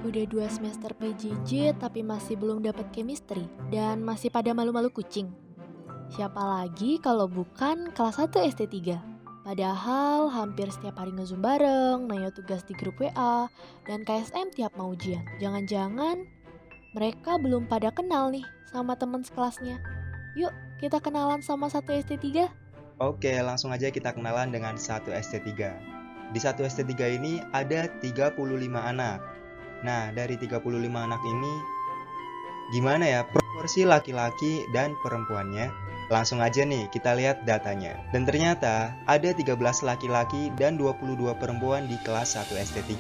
Udah 2 semester PJJ tapi masih belum dapat chemistry dan masih pada malu-malu kucing. Siapa lagi kalau bukan kelas 1 ST3? Padahal hampir setiap hari nge-zoom bareng, nanya tugas di grup WA, dan KSM tiap mau ujian. Jangan-jangan mereka belum pada kenal nih sama teman sekelasnya. Yuk kita kenalan sama satu ST3. Oke, langsung aja kita kenalan dengan satu ST3. Di satu ST3 ini ada 35 anak. Nah, dari 35 anak ini, gimana ya proporsi laki-laki dan perempuannya? Langsung aja nih, kita lihat datanya. Dan ternyata, ada 13 laki-laki dan 22 perempuan di kelas 1 ST3.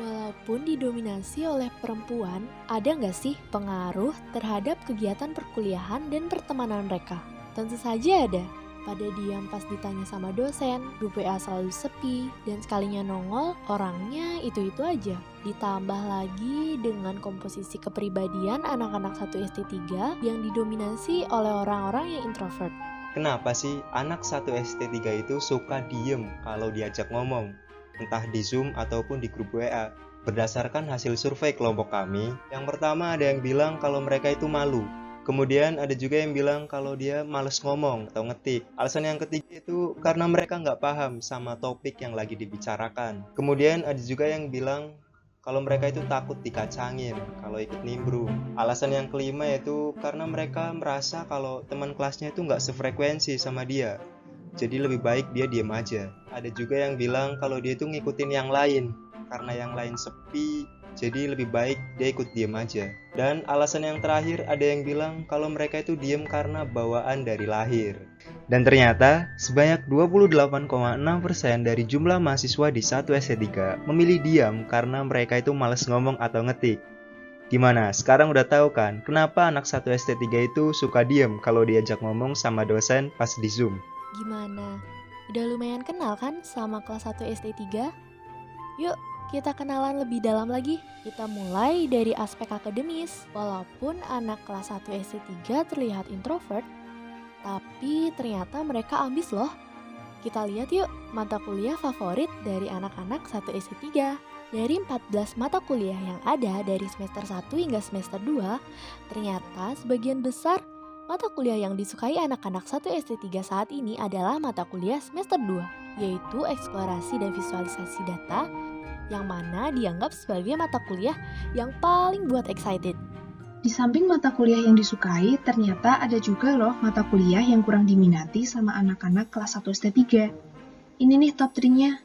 Walaupun didominasi oleh perempuan, ada nggak sih pengaruh terhadap kegiatan perkuliahan dan pertemanan mereka? Tentu saja ada. Pada diam pas ditanya sama dosen, grup WA selalu sepi, dan sekalinya nongol, orangnya itu-itu aja. Ditambah lagi dengan komposisi kepribadian anak-anak 1 ST3 yang didominasi oleh orang-orang yang introvert. Kenapa sih anak 1 ST3 itu suka diem kalau diajak ngomong? Entah di Zoom ataupun di grup WA. Berdasarkan hasil survei kelompok kami, yang pertama ada yang bilang kalau mereka itu malu. Kemudian ada juga yang bilang kalau dia males ngomong atau ngetik. Alasan yang ketiga itu karena mereka nggak paham sama topik yang lagi dibicarakan. Kemudian ada juga yang bilang kalau mereka itu takut dikacangin kalau ikut nimbrung. Alasan yang kelima yaitu karena mereka merasa kalau teman kelasnya itu nggak sefrekuensi sama dia. Jadi lebih baik dia diam aja. Ada juga yang bilang kalau dia itu ngikutin yang lain. Karena yang lain sepi, jadi lebih baik dia ikut diem aja. Dan alasan yang terakhir ada yang bilang kalau mereka itu diem karena bawaan dari lahir. Dan ternyata sebanyak 28,6% dari jumlah mahasiswa di 1 ST3 memilih diam karena mereka itu malas ngomong atau ngetik. Gimana? Sekarang udah tahu kan kenapa anak 1 ST3 itu suka diem kalau diajak ngomong sama dosen pas di Zoom? Gimana? Udah lumayan kenal kan sama kelas 1 ST3? Yuk, kita kenalan lebih dalam lagi. Kita mulai dari aspek akademis. Walaupun anak kelas 1 ST3 terlihat introvert, tapi ternyata mereka ambis loh. Kita lihat yuk mata kuliah favorit dari anak-anak 1 ST3. Dari 14 mata kuliah yang ada dari semester 1 hingga semester 2, ternyata sebagian besar mata kuliah yang disukai anak-anak 1 ST3 saat ini adalah mata kuliah semester 2, yaitu eksplorasi dan visualisasi data, yang mana dianggap sebagai mata kuliah yang paling buat excited. Di samping mata kuliah yang disukai, ternyata ada juga loh mata kuliah yang kurang diminati sama anak-anak kelas 1 ST3. Ini nih top 3-nya.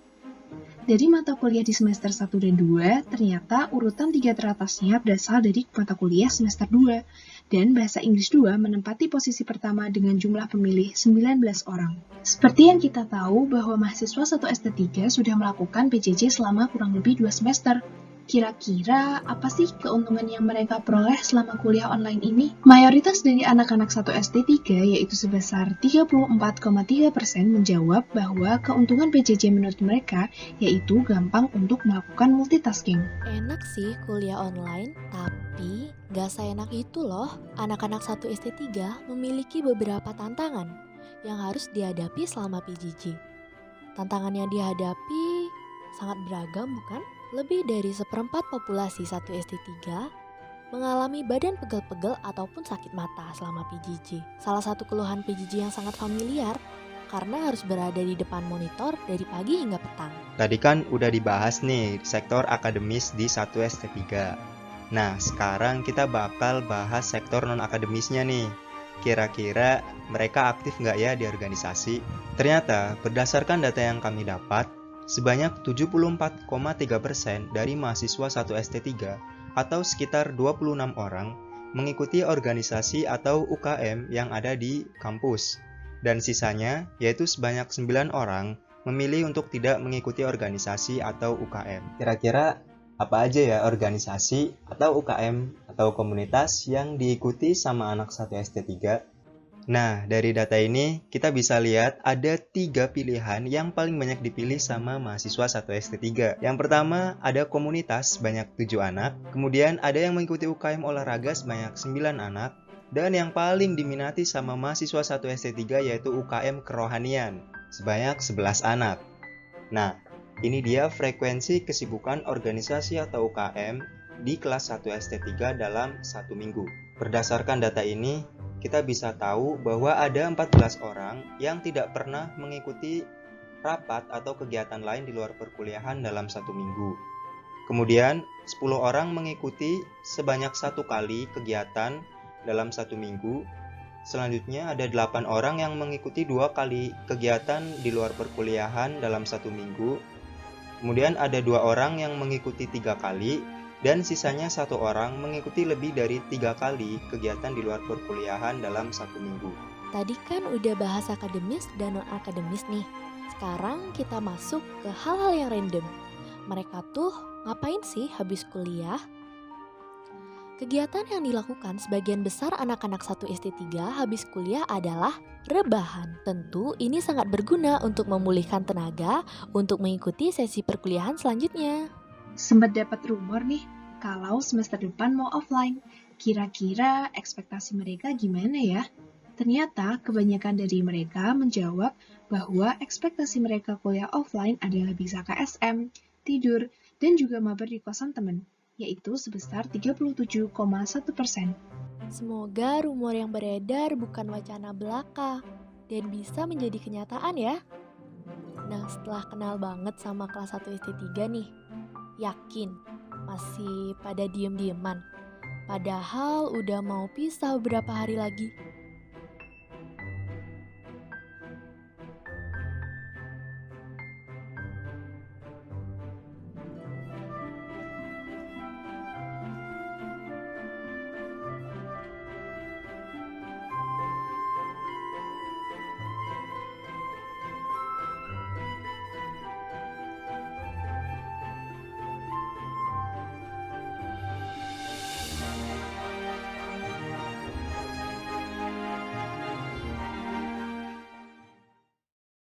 Dari mata kuliah di semester 1 dan 2, ternyata urutan 3 teratasnya berasal dari mata kuliah semester 2, dan bahasa Inggris 2 menempati posisi pertama dengan jumlah pemilih 19 orang. Seperti yang kita tahu bahwa mahasiswa 1 ST3 sudah melakukan PJJ selama kurang lebih 2 semester. Kira-kira apa sih keuntungan yang mereka peroleh selama kuliah online ini? Mayoritas dari anak-anak 1 ST3 yaitu sebesar 34,3% menjawab bahwa keuntungan PJJ menurut mereka yaitu gampang untuk melakukan multitasking. Enak sih kuliah online, tapi gak seenak itu loh. Anak-anak 1 ST3 memiliki beberapa tantangan yang harus dihadapi selama PJJ. Tantangan yang dihadapi sangat beragam bukan? Lebih dari seperempat populasi 1 ST3 mengalami badan pegel-pegel ataupun sakit mata selama PJJ. Salah satu keluhan PJJ yang sangat familiar karena harus berada di depan monitor dari pagi hingga petang. Tadi kan udah dibahas nih sektor akademis di 1 ST3. Nah, sekarang kita bakal bahas sektor non-akademisnya nih. Kira-kira mereka aktif nggak ya di organisasi? Ternyata, berdasarkan data yang kami dapat, sebanyak 74,3% dari mahasiswa 1 ST3 atau sekitar 26 orang mengikuti organisasi atau UKM yang ada di kampus. Dan sisanya, yaitu sebanyak 9 orang, memilih untuk tidak mengikuti organisasi atau UKM. Kira-kira apa aja ya organisasi atau UKM atau komunitas yang diikuti sama anak 1 ST3? Nah, dari data ini kita bisa lihat ada 3 pilihan yang paling banyak dipilih sama mahasiswa 1 ST3. Yang pertama ada komunitas sebanyak 7 anak, kemudian ada yang mengikuti UKM olahraga sebanyak 9 anak, dan yang paling diminati sama mahasiswa 1 ST3 yaitu UKM kerohanian sebanyak 11 anak. Nah, ini dia frekuensi kesibukan organisasi atau UKM di kelas 1 ST3 dalam 1 minggu. Berdasarkan data ini, kita bisa tahu bahwa ada 14 orang yang tidak pernah mengikuti rapat atau kegiatan lain di luar perkuliahan dalam 1 minggu. Kemudian, 10 orang mengikuti sebanyak 1 kali kegiatan dalam 1 minggu. Selanjutnya, ada 8 orang yang mengikuti 2 kali kegiatan di luar perkuliahan dalam 1 minggu. Kemudian ada 2 orang yang mengikuti 3 kali, dan sisanya 1 orang mengikuti lebih dari 3 kali kegiatan di luar perkuliahan dalam 1 minggu. Tadi kan udah bahas akademis dan non-akademis nih. Sekarang kita masuk ke hal-hal yang random. Mereka tuh ngapain sih habis kuliah? Kegiatan yang dilakukan sebagian besar anak-anak 1 ST3 habis kuliah adalah rebahan. Tentu ini sangat berguna untuk memulihkan tenaga untuk mengikuti sesi perkuliahan selanjutnya. Sempat dapat rumor nih, kalau semester depan mau offline. Kira-kira ekspektasi mereka gimana ya? Ternyata kebanyakan dari mereka menjawab bahwa ekspektasi mereka kuliah offline adalah bisa KSM, tidur, dan juga mabar di kosan teman, yaitu sebesar 37,1%. Semoga rumor yang beredar bukan wacana belaka dan bisa menjadi kenyataan ya. Nah, setelah kenal banget sama kelas 1 ST3 nih, yakin masih pada diem-dieman. Padahal udah mau pisah beberapa hari lagi.